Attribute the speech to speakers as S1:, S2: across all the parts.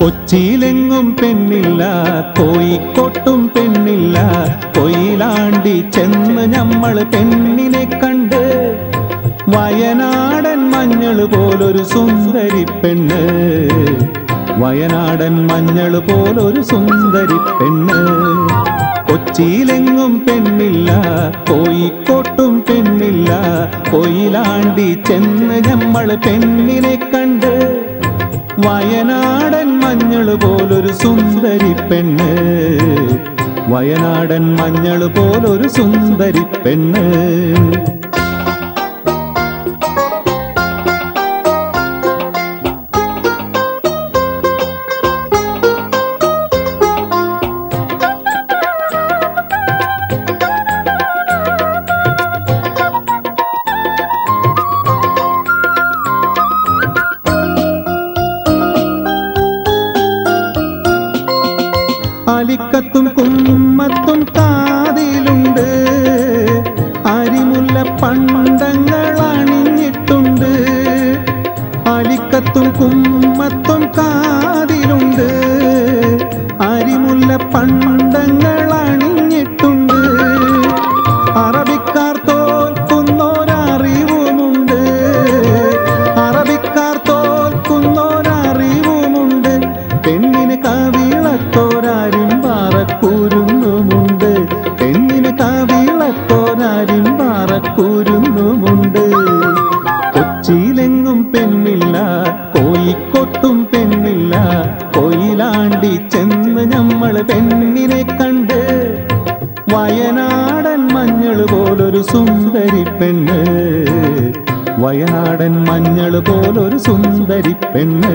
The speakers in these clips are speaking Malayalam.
S1: കൊച്ചിയിലെങ്ങും പെണ്ണില്ല, കോഴിക്കോട്ടും പെണ്ണില്ല. കൊയിലാണ്ടി ചെന്ന് നമ്മൾ പെണ്ണിനെ കണ്ട്, വയനാടൻ മഞ്ഞൾ പോലൊരു സുന്ദരി പെണ്ണ്, വയനാടൻ മഞ്ഞൾ പോലൊരു സുന്ദരി പെണ്ണ്. കൊച്ചിയിലെങ്ങും പെണ്ണില്ല, കോഴിക്കോട്ടും പെണ്ണില്ല. കൊയിലാണ്ടി ചെന്ന് നമ്മൾ പെണ്ണിനെ കണ്ട്, വയനാടൻ മഞ്ഞൾ പോലൊരു സുന്ദരി പെണ്ണ്, വയനാടൻ മഞ്ഞൾ പോലൊരു സുന്ദരി പെണ്ണ്. അലിക്കത്തും കുമ്മത്തും കാതിലുണ്ട്, അരിമുല്ല പണ്ടങ്ങൾ അണിഞ്ഞിട്ടുണ്ട്. അലിക്കത്തും കുമ്മത്തും കാതിലുണ്ട്, അരിമുല്ല പണ്ടങ്ങൾ അണിഞ്ഞിട്ടുണ്ട്. അറബിക്കാർ തോൽക്കുന്നൊരറിവുമുണ്ട്, അറബിക്കാർ തോൽക്കുന്നൊരറിവുമുണ്ട്. പെണ്ണിന് കവിളത്തോരാരും പാറക്കൂരുന്നുമുണ്ട്, പെണ്ണിന് കവിളത്തോരാരും പാറക്കൂരുന്നുമുണ്ട്. കൊച്ചിയിലെങ്ങും പെണ്ണില്ല, കോഴിക്കോട്ടും പെണ്ണില്ല. കൊയിലാണ്ടി ചെന്ന് നമ്മൾ പെണ്ണിനെ കണ്ട്, വയനാടൻ മഞ്ഞൾ പോലൊരു സുന്ദരി പെണ്ണ്, വയനാടൻ മഞ്ഞൾ പോലൊരു സുന്ദരി പെണ്ണ്.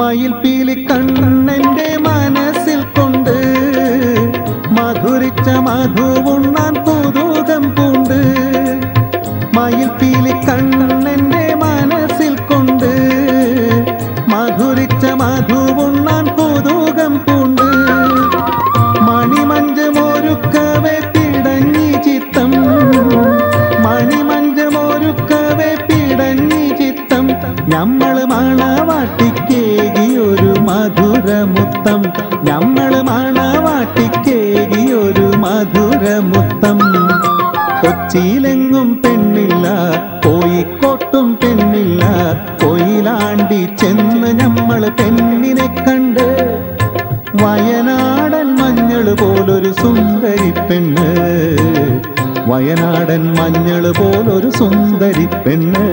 S1: മയിൽപീലി കണ്ണന്റെ മനസ്സിൽ കൊണ്ട്, മധുരിച്ച മധുവുണ്ണാൻ കുതൂകം പൂണ്ട്. മയിൽപീലി കണ്ണന്റെ മനസ്സിൽ കൊണ്ട്, മധുരിച്ച മധുവുണ്ണാൻ കുതൂകം പൂണ്ട്. മണിമഞ്ചമൊരുക്കവേ പിടഞ്ഞി ചിത്തം, മണിമഞ്ചമൊരുക്കവേ പിടഞ്ഞി ചിത്തം. ഞമ്മള് മണവാട്ടിക്കേകിയൊരു മധുരമുത്തം, ഞമ്മള് മണവാട്ടിക്കേകിയൊരു മധുരമുത്തം. കൊച്ചിയിലെങ്ങും പെണ്ണില്ല, കോഴിക്കോട്ടും പെണ്ണില്ല. കൊയിലാണ്ടി ചെന്ന് നമ്മൾ പെണ്ണിനെ കണ്ട്, വയനാടൻ മഞ്ഞൾ പോലൊരു സുന്ദരി പെണ്ണ്, വയനാടൻ മഞ്ഞൾ പോലൊരു സുന്ദരി പെണ്ണ്.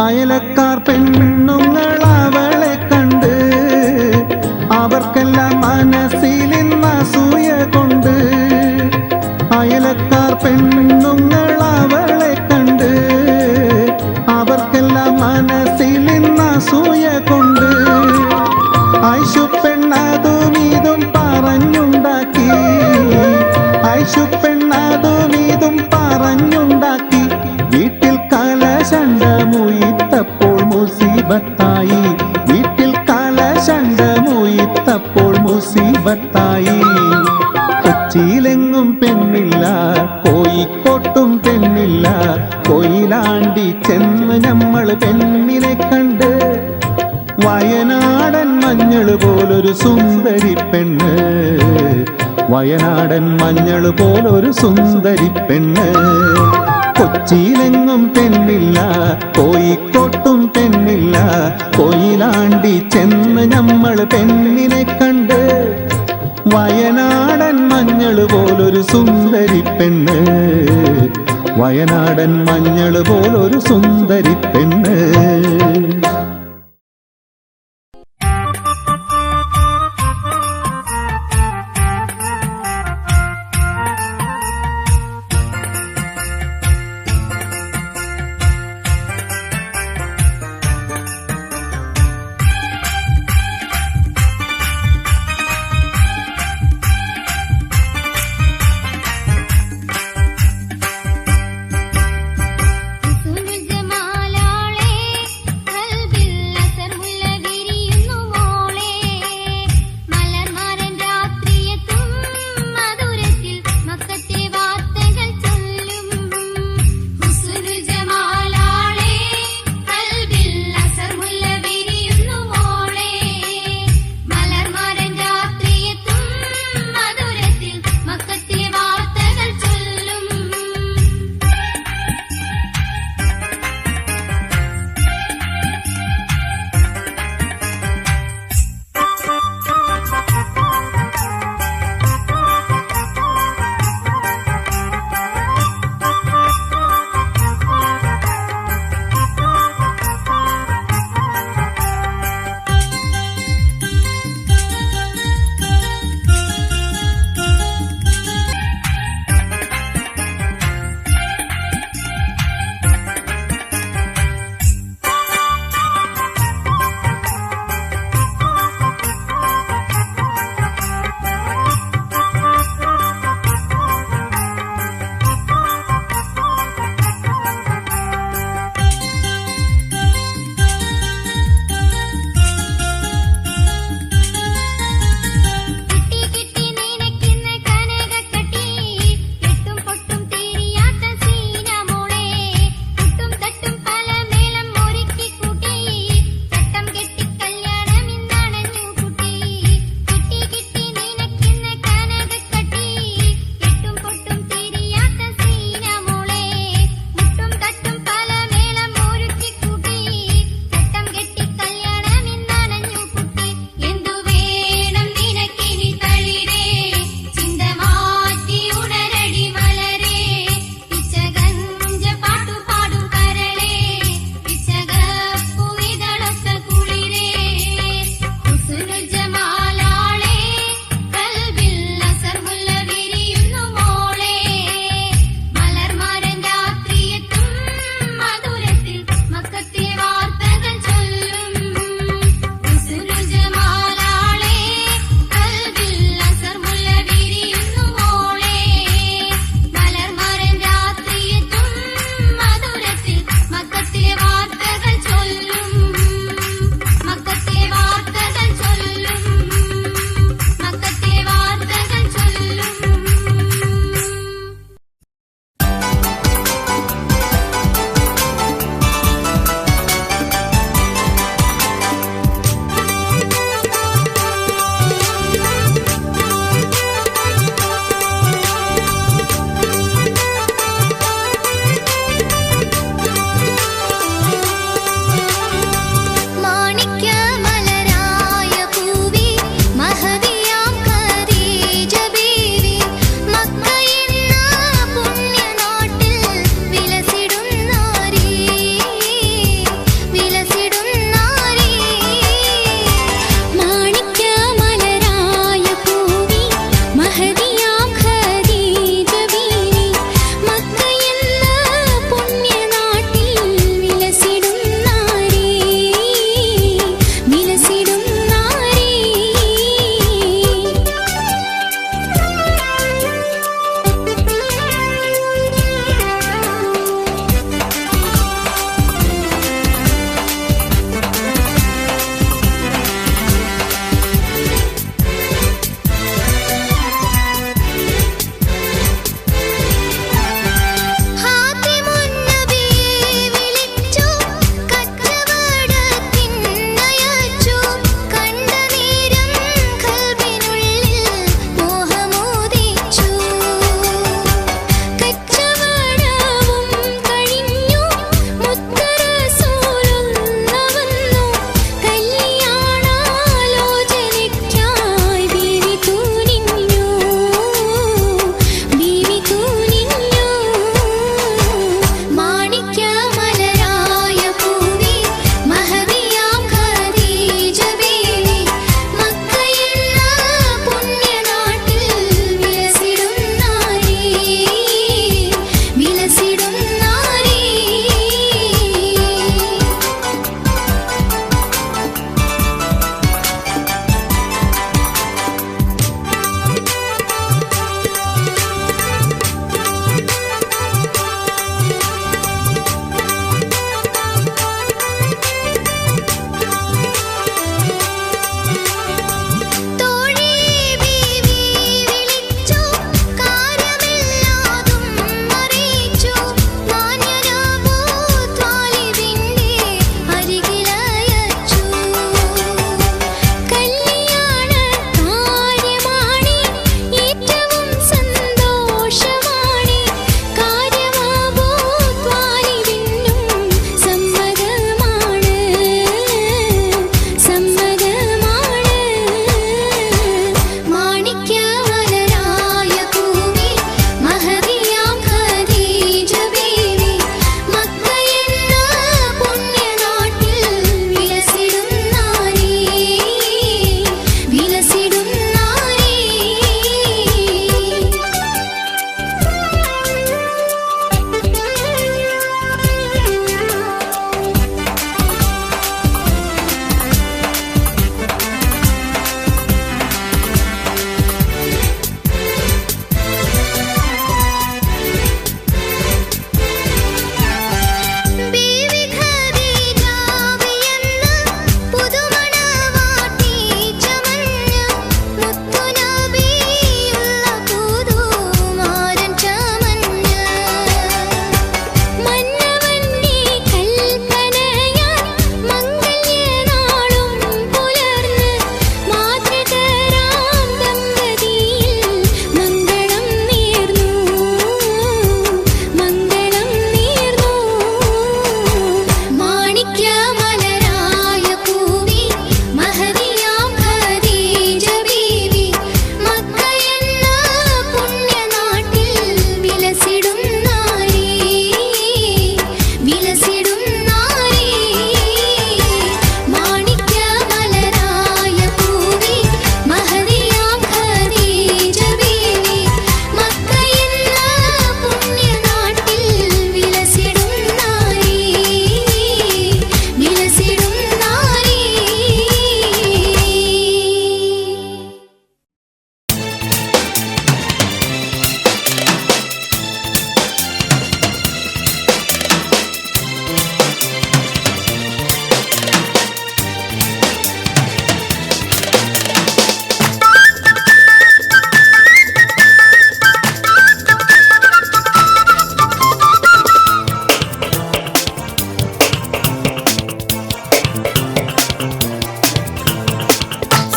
S1: അയലക്കാർ പെണ്ണുങ്ങൾ അവളെ കണ്ട്, അവർക്കെല്ലാം മനസ്സിലിന്ന് അസൂയ കൊണ്ട്. അയലക്കാർ പെണ്ണുങ്ങൾ അവളെ കണ്ട്, അവർക്കെല്ലാം മനസ്സിലിന്ന് അസൂയ കൊണ്ട്. ഐഷു പെണ്ണതും ഇതും പറഞ്ഞുണ്ടാക്കി, ഐഷു പെണ്ണതും ഇതും പറഞ്ഞുണ്ടാക്കി. വീട്ടിൽ കലശണ്ടമുയിത്തപ്പോൾ മുസീബത്തായി, വീട്ടിൽ കലശണ്ടമുയിത്തപ്പോൾ മുസീബത്തായി. കൊച്ചിയിലെങ്ങും പെണ്ണില്ല, കോഴിക്കോട്ടും പെണ്ണില്ല. കൊയിലാണ്ടി ചെന്ന് നമ്മൾ പെണ്ണിനെ കണ്ട്, വയനാടൻ മഞ്ഞൾ പോലൊരു സുന്ദരി പെണ്ണ്, വയനാടൻ മഞ്ഞൾ പോലൊരു സുന്ദരി പെണ്ണ്. കൊച്ചിയിലെങ്ങും പെണ്ണില്ല, കോഴിക്കോട്ടും പെണ്ണില്ല. കൊയിലാണ്ടി ചെന്ന് നമ്മൾ പെണ്ണിനെ കണ്ട്, വയനാടൻ മഞ്ഞൾ പോലൊരു സുന്ദരി പെണ്ണ്, വയനാടൻ മഞ്ഞള് പോലൊരു സുന്ദരി പെണ്ണ്.
S2: സുനുജമാലാളെ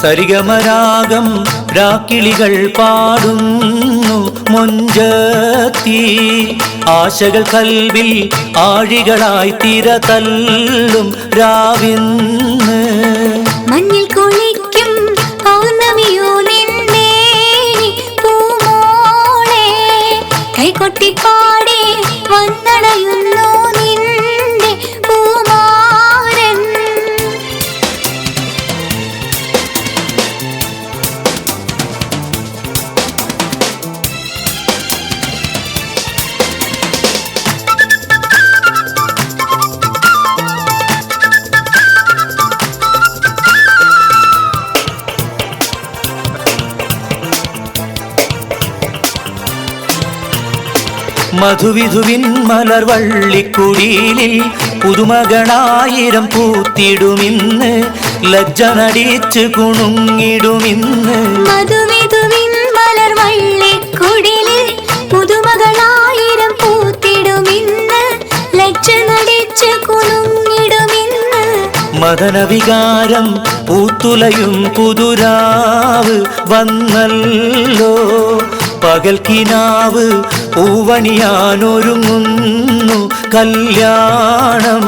S2: സരിഗമരാഗം രാക്കിളികൾ പാടുന്നു മൊഞ്ചത്തി ആശകൾ കൽവിൽ ആഴികളായി തിര തല്ലും രാവിന്ന്
S3: മഞ്ഞിൽ കുളിക്കും പൗർണമിയോ നിന്നെ പൂമോളെ കൈകൊട്ടിപ്പാടി വന്നടയുന്നു നിന്റെ പൂമാരൻ
S2: മധുവിധുവിൻ മലർവള്ളിക്കുടിലിൽ പുതുമകളായിരം പൂത്തിടുമിന്ന് ലജ്ജ നടിച്ച് കുണുങ്ങിടുമിന്ന്
S3: മധുവിധുവിൻ മലർവള്ളിക്കുടിലിൽ പുതുമകളായിരം പൂത്തിടുമിന്ന് ലജ്ജ നടിച്ച് കുണുങ്ങിടുമിന്ന്
S2: മദനവികാരം പൂത്തുലയും പുതുരാവ് വന്നല്ലോ പകൽക്കിനാവ് പൂവണിയാനൊരുങ്ങുന്നു കല്യാണം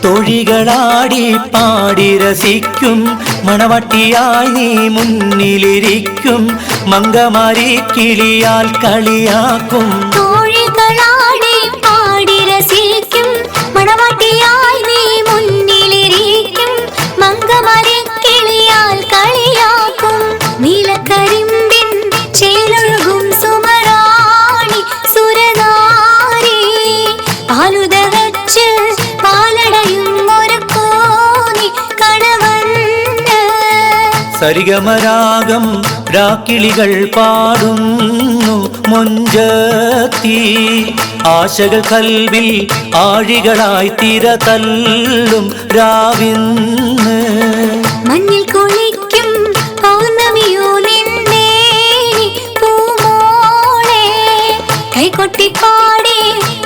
S2: തൊഴികളാടി പാടി രസിക്കും മണവട്ടിയായി നീ മുന്നിലിരിക്കും മങ്കമാരി കിളിയാൽ കളിയാക്കും
S3: തൊഴികളാടി പാടി രസിക്കും മണവട്ടിയായി നീ മുന്നിലിരിക്കും മങ്കമാരി കിളിയാൽ കളിയാക്കും നീലക്കരിമ്പിൻ ചേലൊഴുകും സുമറാണി സുരനാരി പാലുതകച്ച്
S2: സരിഗമരാഗം രാക്കിളികൾ പാടുന്നു മൊഞ്ചത്തി ആശകൾ കൽവിൽ ആഴികളായി തിര തല്ലും രാവിന്ന്
S3: മഞ്ഞിൽ കുളിക്കും പൗർണമിയോ നിന്നെ പൂമോളെ കൈകൊട്ടിപ്പാടി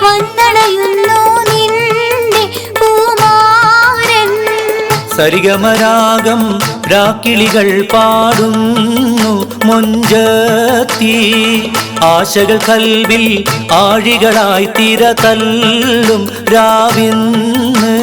S3: വന്നടയുന്നു നിന്റെ പൂമാരൻ
S2: സരിഗമരാഗം രാക്കിളികൾ പാടുന്നു മൊഞ്ചത്തി ആശകൾ കൽവിൽ ആഴികളായി തിര തല്ലും രാവിന്ന്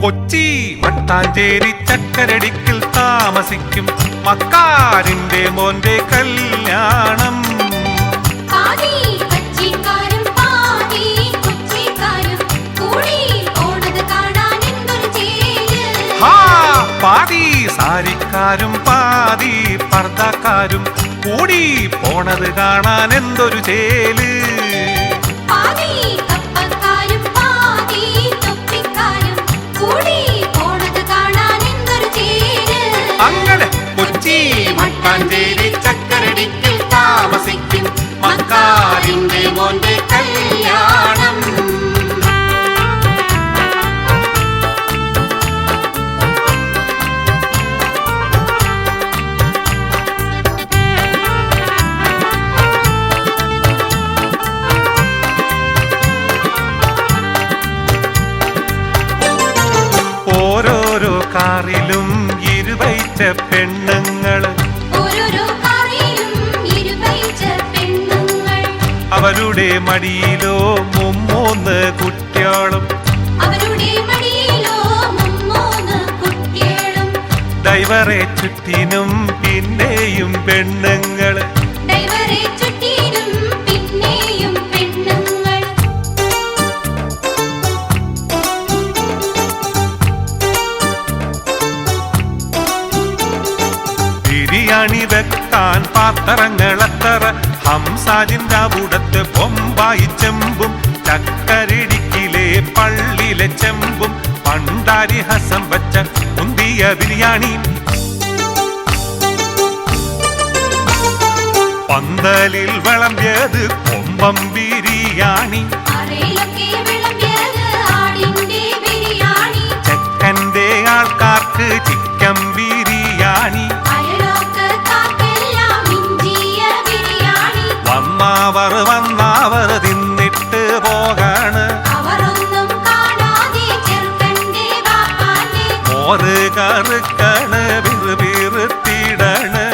S4: കൊച്ചി മട്ടാഞ്ചേരി ചക്കരടിക്കിൽ താമസിക്കും മക്കാരിന്റെ മോന്റെ കല്യാണം പാതി സാരിക്കാരും പാതി പർദ്ദക്കാരും കൂടി പോണത് കാണാൻ എന്തൊരു ചേല് അങ്ങനെ കൊച്ചി മട്ടാഞ്ചേരി ചക്കരടിക്കിൽ താമസിക്കും മക്കാരിന്റെ മോന്റെ കല്യാണം ഓരോരോ കാറിലും ഇരുവൈച്ച പെണ്ണുങ്ങള് അവരുടെ മടിയിലോ മുമ്മൂന്ന് കുട്ടികളും ഡൈവറെ ചുറ്റിനും പിന്നെയും പെണ്ണുങ്ങള് ബിരിയാണി വെക്കാൻ പാത്രങ്ങളെത്തറ ഹംസാജിന്റെ അവിടത്തെ ബൊമ്പായി ചെമ്പും ചക്കരിടിക്കിലെ പള്ളിയിലെ ചെമ്പും പണ്ടാരി ഹസം വച്ച മുന്തിയ ബിരിയാണി പന്തലിൽ വിളമ്പിയത് കൊമ്പം ബിരിയാണി ചെക്കന്റെ ആൾക്കാർക്ക് ചിക്കൻ ബിരിയാണി വന്നവർ തിന്നിട്ട് പോകാണ് മോര് കറുക്കണ് വിറുവിറുത്തിടണ്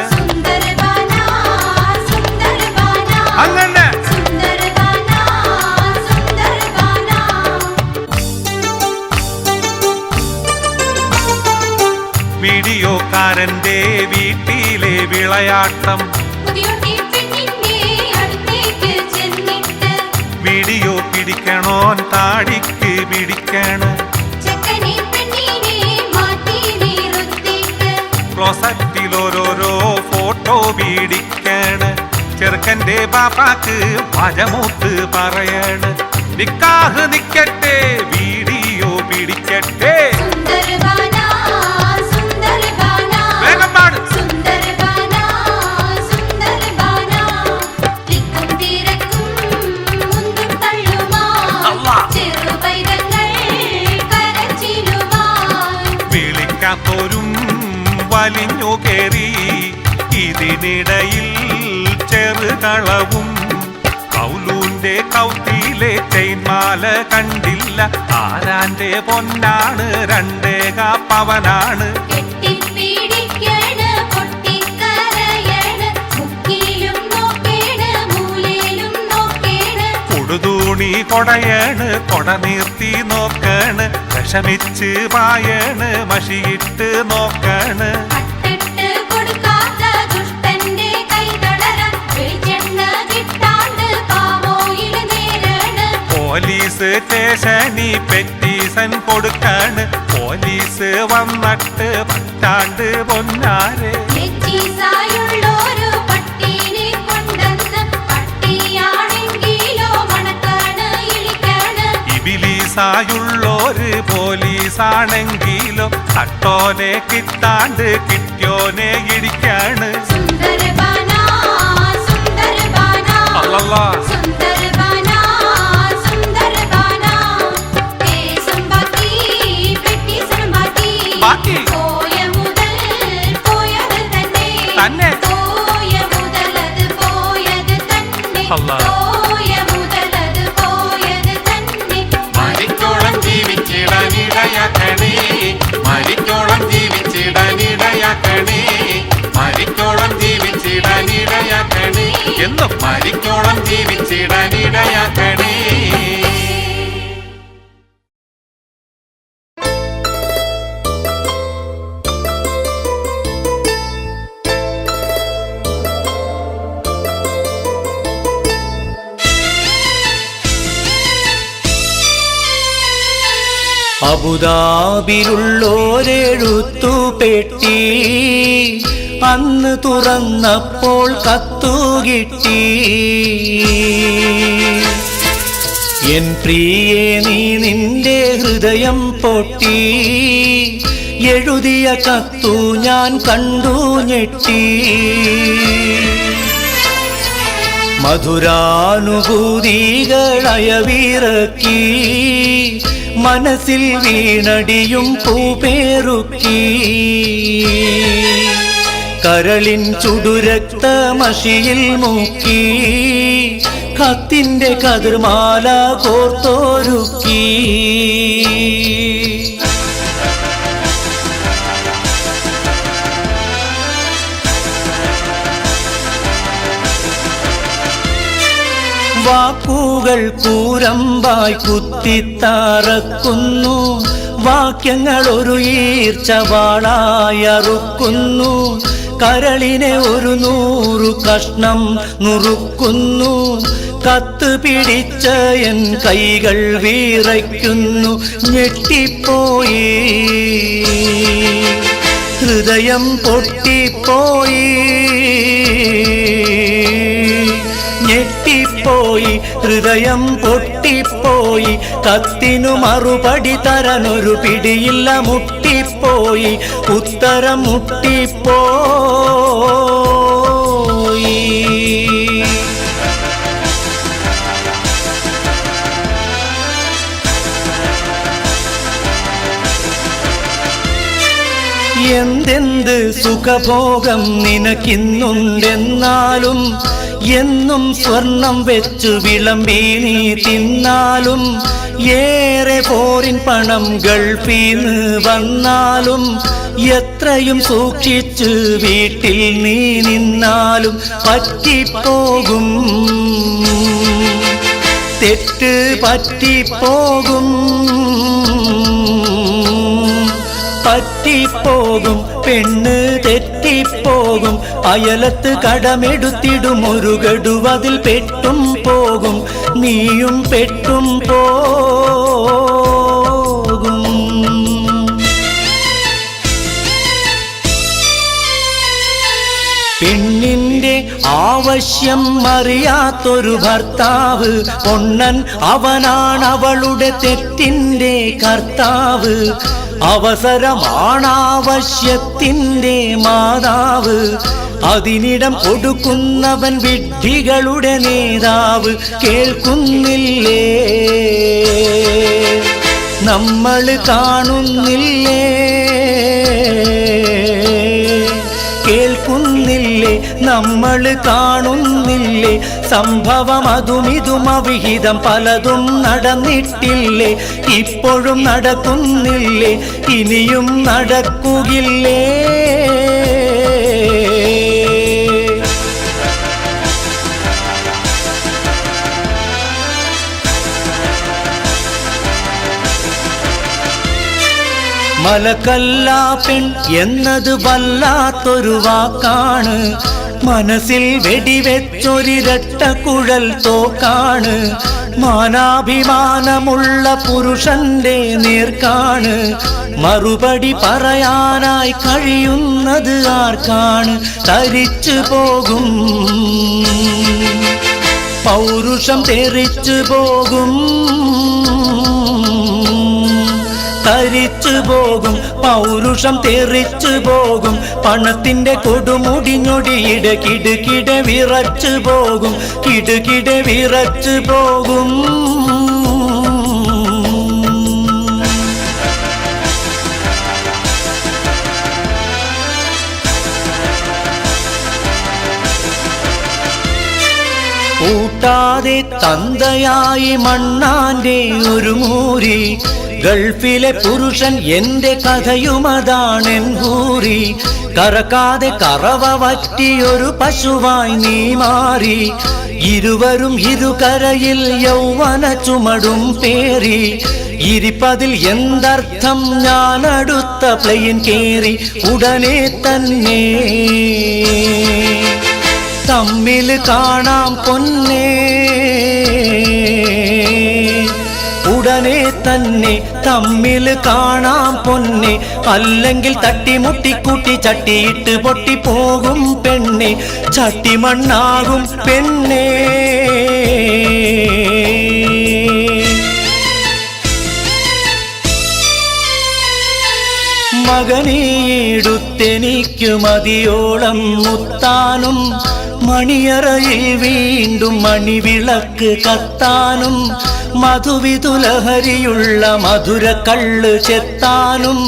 S4: അങ്ങനെ വീഡിയോക്കാരന്റെ വീട്ടിലെ വിളയാട്ടം വീഡിയോ പിടിക്കണോൻ താടിക്ക് പിടിക്കണ് ക്ലോസറ്റിൽ ഓരോരോ ഫോട്ടോ പിടിക്കണ് ചെറുക്കന്റെ ബാപ്പാക്ക് മജമൂത്ത് പറയണ് നിക്കാഹ് നിക്കട്ടെ വീഡിയോ പിടിക്കട്ടെ വേഗം പാട് വിളിക്കാത്തോരും വലിഞ്ഞു കേറി ഇതിനിടയിൽ ചെറുകളവും കൗലൂന്റെ കൗത്തിയിലെ ചെയിൻമാല കണ്ടില്ല ആരാന്റെ പൊന്നാണ് രണ്ടേക പവനാണ് ഉടുതൂണി കൊടയണ് കൊട നീർത്തി നോക്കണ് വിഷമിച്ച് പായണ് മഷിയിട്ട് നോക്കണ് പോലീസ് സ്റ്റേഷനി പെറ്റീഷൻ കൊടുക്കാണ് പോലീസ് വന്നിട്ട് പറ്റാണ്ട് പൊന്നാരെ ഇബിലീസായുള്ളോര് പോലീസാണെങ്കിലോ തട്ടോനെ കിട്ടാണ്ട് കിട്ടിയോനെ ഇടിക്കാണ് അല്ലല്ലാ തന്നെ മരിക്കോളം ജീവിച്ചിടനിടയാക്കണേ മരിക്കോളം ജീവിച്ചിടനിടയാക്കണേ മരിക്കോളം ജീവിച്ചിടനിടയാക്കണേ എന്നും മരിക്കോളം ജീവിച്ചിടനിടയാക്കണേ
S2: അബുദാബിയിലുള്ളോരെഴുത്തുപെട്ടി അന്ന് തുറന്നപ്പോൾ കത്തുകിട്ടി എൻ പ്രിയേ നീ നിന്റെ ഹൃദയം പൊട്ടി എഴുതിയ കത്തു ഞാൻ കണ്ടു ഞെട്ടി മധുരാനുഭൂതികളയവിറക്കി മനസ്സിൽ വീണടിയും പൂപേറുക്കി കരളിൻ ചുടുരക്തമഷിയിൽ മുക്കി കത്തിന്റെ കതിർമാല കോർത്തോരുക്കി വാക്കുകൾ കൂരമ്പായി കുത്തിത്തറക്കുന്നു വാക്യങ്ങൾ ഒരു ഈർച്ചവാളായി അറുക്കുന്നു കരളിനെ ഒരു 100 കഷ്ണം നുറുക്കുന്നു കത്ത് പിടിച്ച എൻ കൈകൾ വിറയ്ക്കുന്നു ഞെട്ടിപ്പോയി ഹൃദയം പൊട്ടിപ്പോയി ഞെട്ടിപ്പോയി ഹൃദയം പൊട്ടിപ്പോയി കത്തിനു മറുപടി തരാനൊരു പിടിയില്ല മുട്ടിപ്പോയി ഉത്തരം മുട്ടിപ്പോയി എന്തെന്ത് സുഖഭോഗം നിനക്കിന്നുണ്ടെന്നാലും എന്നും സ്വർണം വെച്ചു വിളമ്പി നീ തിന്നാലും ഏറെ പോരിൻ പണം ഗൾഫീന്ന് വന്നാലും എത്രയും സൂക്ഷിച്ച് വീട്ടിൽ നീ നിന്നാലും പറ്റിപ്പോകും തെറ്റ് പറ്റിപ്പോകും പറ്റിപ്പോകും പെണ്ണ് തെറ്റിപ്പോകും അയലത്ത് കടമെടുത്തിടും ഒരു ഗഡുവതിൽ പെട്ടും പോകും നീയും പെട്ടും പോകും പെണ്ണിന്റെ ആവശ്യം അറിയാത്തൊരു ഭർത്താവ് പൊണ്ണൻ അവനാണ് അവളുടെ തെറ്റിന്റെ കർത്താവ് അവസരമാണാവശ്യത്തിൻ്റെ മാതാവ് അതിനിടം കൊടുക്കുന്നവൻ വിഡ്ഢികളുടെ നേതാവ് കേൾക്കുന്നില്ലേ നമ്മൾ കാണുന്നില്ലേ കേൾക്കുന്നില്ലേ നമ്മൾ കാണുന്നില്ലേ സംഭവം അതുമിതും അവിഹിതം പലതും നടന്നിട്ടില്ലേ ഇപ്പോഴും നടക്കുന്നില്ലേ ഇനിയും നടക്കുകയില്ലേ മലക്കല്ല പെൺ എന്നത് വല്ലാത്തൊരു വാക്കാണ് മനസ്സിൽ വെടിവെച്ചൊരിരട്ട കുഴൽ തോക്കാണ് മാനാഭിമാനമുള്ള പുരുഷന്റെ നേർക്കാണ് മറുപടി പറയാനായി കഴിയുന്നത് ആർക്കാണ് തരിച്ചു പോകും പൗരുഷം തെറിച്ചു പോകും തരിച്ചു പോകും പൗരുഷം തെറിച്ചു പോകും പണത്തിന്റെ കൊടുമുടിഞ്ഞൊടിയിടെ കിടുകിടെ വിറച്ചു പോകും കിടുകിടെ വിറച്ചു പോകും കൂട്ടാതെ തന്തയായി മണ്ണാന്റെ ഒരു മൂരി ഗൾഫിലെ പുരുഷൻ എന്റെ കഥയുമതാണെൻ ഹൂറി കറക്കാതെ കറവ വറ്റിയൊരു പശുവായി നീ മാറി ഇരുവരും ഇരുകരയിൽ യൗവന ചുമടും പേറി ഇരിപ്പതിൽ എന്തർത്ഥം ഞാൻ അടുത്ത പ്ലെയിൻ കേറി ഉടനെ തന്നെ തമ്മിൽ കാണാം പൊന്നേ ഉടനെ തന്നെ തമ്മിൽ കാണാം പൊന്നെ അല്ലെങ്കിൽ തട്ടിമുട്ടിക്കൂട്ടി ചട്ടിയിട്ട് പൊട്ടിപ്പോകും പെണ്ണെ ചട്ടിമണ്ണാകും പെണ്ണേ മകനെടുത്തെനിക്കു മതിയോളം മുത്താനും മണിയറയിൽ വീണ്ടും മണിവിളക്ക് കത്താനും മധുവിതുലഹരിയുള്ള മധുര കള്ള് ചെത്താനും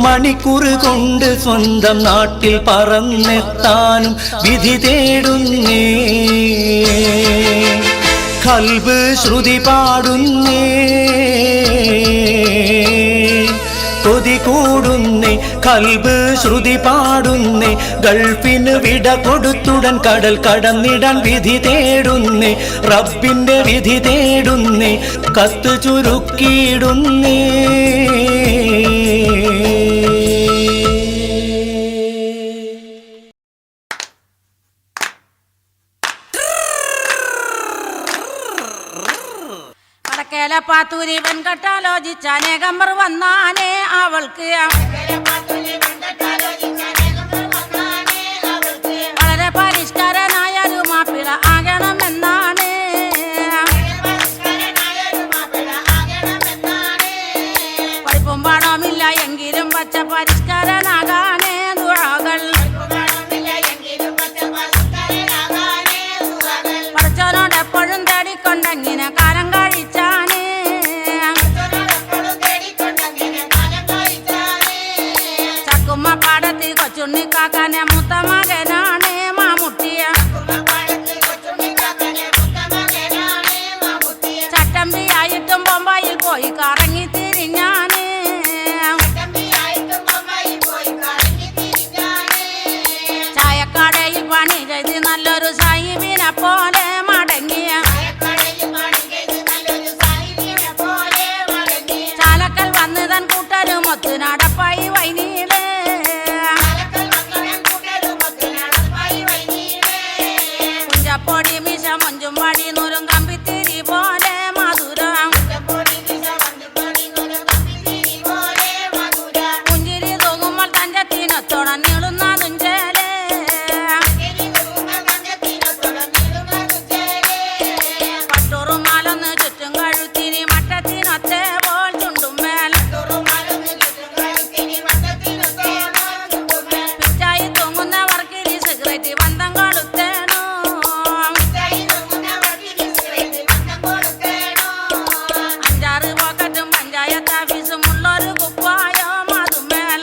S2: മണിക്കൂറ് കൊണ്ട് സ്വന്തം നാട്ടിൽ പറന്നെത്താനും വിധി തേടുന്നേ ഖൽബ് ശ്രുതി പാടുന്നേ കൊതി കൂടുന്നേ ഖൽബ് ശ്രുതി പാടുന്നേ ഗൾഫിന് വിട കൊടുത്തുടൻ കടൽ കടന്നിടാൻ വിധി തേടുന്നേ റബ്ബിന്റെ വിധി തേടുന്നേ കത്ത് ചുരുക്കിയിടുന്നേ
S5: പാത്തൂരി വെൺകട്ടാലോചിച്ച അനേകമ്മർ വന്നാനേ അവൾക്ക് കാഫീസുമുള്ളൊരു കുപ്പായം അതുമേൽ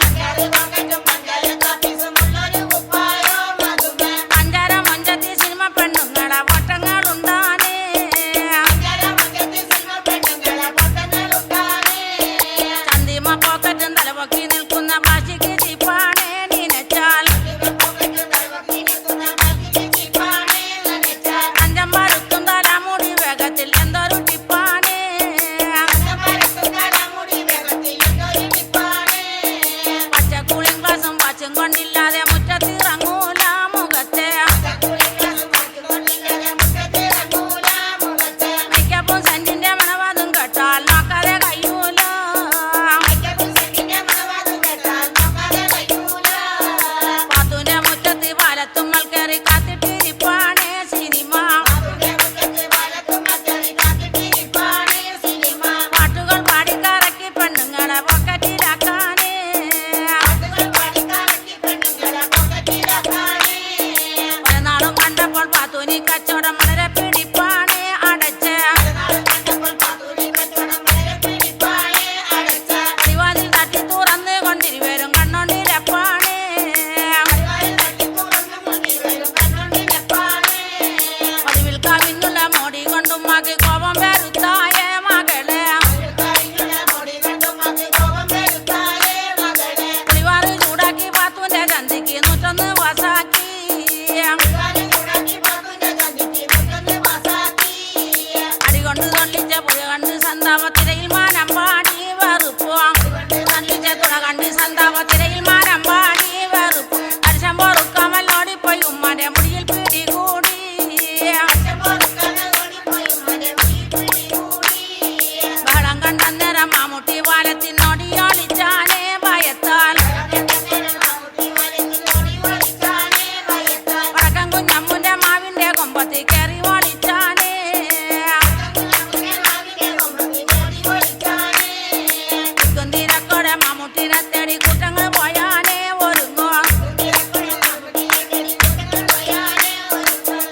S5: അഞ്ചര മഞ്ചത്തി സിനിമ പെണ്ണുങ്ങളെ വട്ടങ്ങളുണ്ടാനേ ചന്തിമ പോക്കറ്റും തലപൊക്കി നിൽക്കുന്ന ഭാഷയ്ക്ക് ചിപ്പാണേ നീനച്ചാൽ അഞ്ചമ്പരുത്തും തലമുടി വേഗത്തിൽ എന്തൊരു ടിപ്പാണേ പച്ചക്കുളിയും ഗ്ലാസും പച്ചും കൊണ്ടില്ലാതെ മുറ്റത്തിറങ്ങൂല മുഖത്തെ മേക്കപ്പും സെന്റിന്റെ മണവാതും കേട്ടാൽ നോക്കാതെ കഴിയൂല പാത്തൂന്റെ മുറ്റത്ത് പാലത്തുമ്മൽ കയറി കാത്തിട്ടിരിപ്പാണേ സിനിമ പാട്ടുകൾ പാടിക്കറക്കി പെണ്ണുങ്ങളെ പോക്കറ്റിലാക്കാനേ പലനാളും കണ്ടപ്പോൾ പാത്തൂനി കച്ചവടം വളരെ പിടിപ്പാണേ അടച്ച് അടിവാതിൽ തട്ടി തുറന്ന് കൊണ്ടിരുവരും കണ്ണോണ്ടിരപ്പാണേ പതിവിൽ കവിന്നുള്ള മോടി കൊണ്ടും മകി കോപം വരുത്തായ മകളെ പുളിവാറ് ചൂടാക്കി പാത്തൂന്റെ ചന്തിക്ക് 101 വാസാക്കി അടികൊണ്ട് തൊള്ളിച്ച പുഴ കണ്ട് സന്താപത്തിരയിൽ മാനം പാടി വെറുപ്പോ തൊള്ളിച്ച തുഴ കണ്ട് സന്താപത്തിരയിൽ മാനം പാടി വെറുപ്പു അരിശം പൊറുക്കാമല്ലോടിപ്പോയി ഉമ്മാന്റെ മുടിയിൽ പിടികൂടി ബഹളം കണ്ടന്നേരം മാമുട്ടി വാലത്തിനോടി ഒളിച്ചാനേ ഭയത്താൽ വടക്കം കുഞ്ഞമ്മുന്റെ മാവിന്റെ കൊമ്പത്തി കയറി ഒളിച്ചാനേ കുന്തിരക്കോടെ മാമുട്ടിനെ തേടി കൂട്ടങ്ങൾ പോയാനേ ഒരുങ്ങോ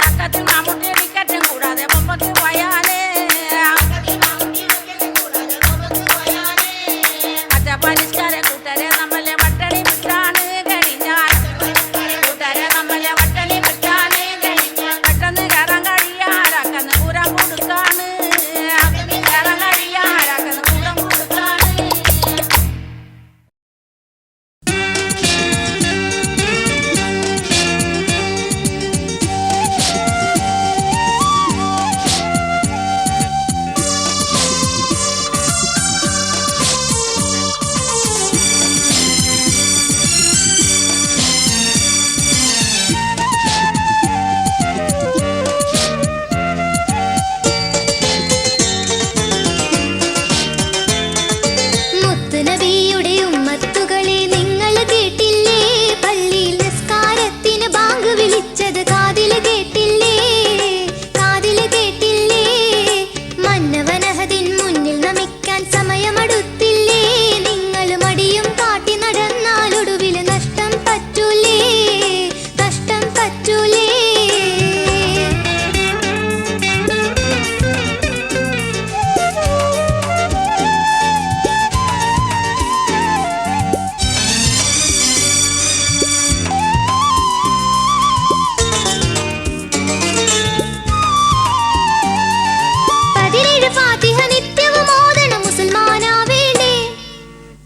S5: തക്കത്തിൽ മാമുട്ടി ടിക്കറ്റും കൂടാതെ പൊമ്പത്ത് പോയാനേ അച്ഛ പരിഷ്കാരെ കൂട്ടരെ നമ്മളെ വട്ടണി വിട്ടാണ് കഴിഞ്ഞാൽ കൂട്ടരെ നമ്മളെ വട്ടണി വിട്ടാണ് കഴിഞ്ഞാൽ പെട്ടെന്ന് കയറാൻ കഴിയാരാക്കന്ന് പൂരം കൊടുക്കാണ് കയറാൻ കഴിയാരാക്കന്ന് പൂരം കൊടുക്കാണ്
S3: മുത്തുനബിയുടെ ഉമ്മത്തുകളെ നിങ്ങൾ കേട്ടില്ലേ പള്ളിയിൽ നിസ്കാരത്തിന് ബാങ്ക് വിളിച്ചത് കാതില് കേട്ടില്ലേ കാതില് കേട്ടില്ലേ മന്നവനഹദിൻ മുന്നിൽ നമിക്കാൻ സമയമടുത്തില്ലേ നിങ്ങൾ മടിയും കാട്ടി നടന്നാലൊടുവിൽ നഷ്ടം പറ്റൂലേ കഷ്ടം പറ്റൂലേ പതിനേഴ് ഫാത്തിഹ നിത്യവും ഓതണം മുസൽമാനാവേണ്ടേ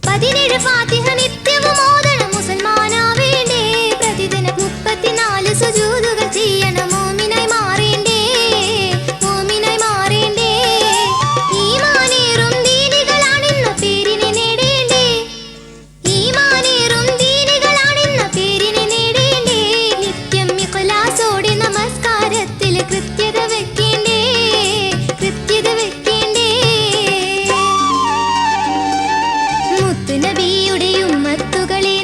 S3: 17 ഫാത്തിഹ നിത്യവും ഓതണം മുസൽമാനാവേണ്ടേ പ്രതിദിനം 34 സുജൂദുകൾ ചെയ്യണം മോമിനായി മാറേണ്ടേ മോമിനായി മാറേണ്ടേ ഈമാനേറും ദീനികളാണെന്ന പേരിനെ നേടേണ്ടേ ഈമാനേറും ദീനികളാണെന്ന പേരിനെ നേടേണ്ടേ നിത്യം ഇഖ്ലാസോടെ നമസ്കാരത്തിൽ കൃത്യത വെക്കേണ്ടേ കൃത്യത വെക്കേണ്ടേ മുത്തുനബിയുടെ ഉമ്മത്തുകളെ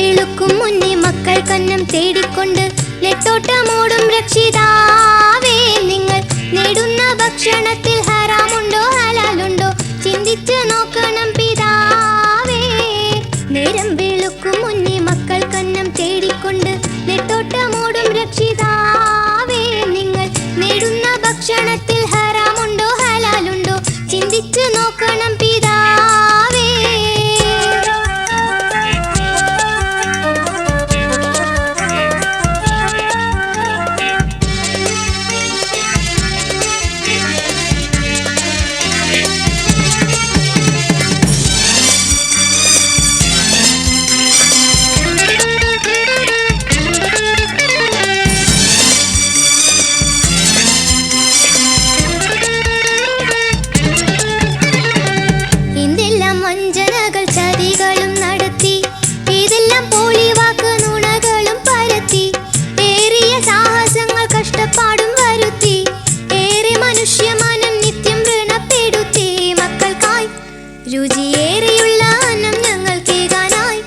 S3: വെളുക്കും മുന്നേ മക്കൾ കന്നം തേടിക്കൊണ്ട് നെട്ടോട്ടമോടും രക്ഷിതാവേ നിങ്ങൾ നേടുന്ന ഭക്ഷണത്തിൽ ഹറാമുണ്ടോ ഹലാലുണ്ടോ ചിന്തിച്ച് നോക്കണം പിതാവേ. നേരം വെളുക്കും മുന്നേ മക്കൾ കന്നം തേടിക്കൊണ്ട് നെട്ടോട്ടമോടും രക്ഷിതാവേ നിങ്ങൾ നേടുന്ന ഭക്ഷണത്തിൽ ഹറാമുണ്ടോ ഹലാലുണ്ടോ ചിന്തിച്ച് നോക്കണം പിതാവേ. എന്തെല്ലാം വഞ്ചനകൾ ചതികളും നടത്തി ഏതെല്ലാം പോളിവാക്ക് നുണകളും പരത്തി ഏറിയ സാഹസങ്ങൾ കഷ്ടപ്പാടും വരുത്തി ഏറെ മനുഷ്യമനം നിത്യം ഋണപ്പെടുത്തി മക്കൾക്കായി രുചിയേറെയുള്ള അന്നം ഞങ്ങൾ കേകാനായി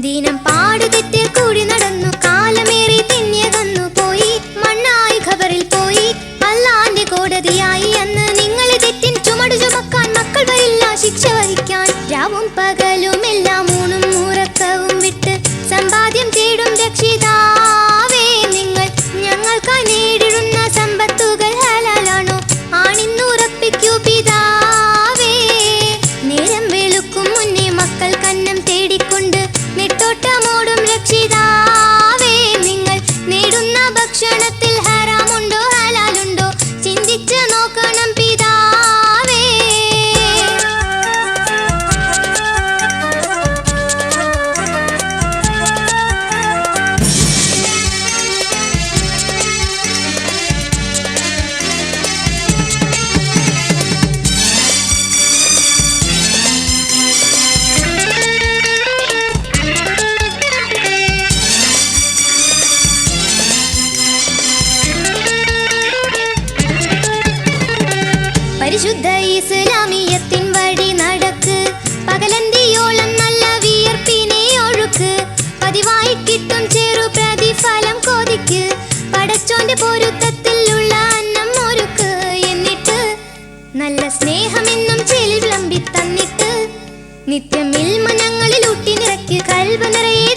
S3: ദിനം പാടുതെറ്റിൽ കൂടി നടന്നു കാലമേറി തിന്യകന്നു പോയി മണ്ണായി ഖബറിൽ പോയി അല്ലാന്റെ കോടതിയായി അന്ന് നിങ്ങളെ തെറ്റിൻ ചുമട് ചുമക്കാൻ മക്കൾ വരില്ല ശിക്ഷ വഹിക്കാൻ. രാവും പകലും എല്ലാം ഊണും ഉറക്കവും വിട്ട് സമ്പാദ്യം തേടും രക്ഷിതാവേ നിങ്ങൾ ഞങ്ങൾക്കായി നേടിടുന്ന സമ്പത്തുകൾ ഹലാലാണോ ആണിന്നുറപ്പിക്കൂ പിതാവേ. നേരം വെളുക്കും മുന്നേ മക്കൾ കന്നം തേടിക്കൊണ്ട് നെട്ടോട്ടമോടും രക്ഷിതാവേ നിങ്ങൾ നേടുന്ന ഭക്ഷണത്തിൽ ഹറാമുണ്ടോ ഹലാലുണ്ടോ ചിന്തിച്ച് നോക്കണം പിതാവേ. പരിശുദ്ധ ഇസ്ലാമിയത്തിൻ വഴി നടക്ക് പകലന്തിയോളം നല്ല വിയർപ്പിനെ ഒഴുക്ക് പതിവായി കിട്ടും ചെറു പ്രതിഫലം കൊതിക്ക് പടച്ചോന്റെ പൊരുത്തത്തിലുള്ള അന്നം ഒരുക്ക് എന്നിട്ട് നല്ല സ്നേഹമെന്നും ചെലി വിളമ്പി തന്നിട്ട് നിത്യം ഇൽമ ഞങ്ങളിൽ ഊട്ടി നിറയ്ക്ക് കൽബ് നിറയെ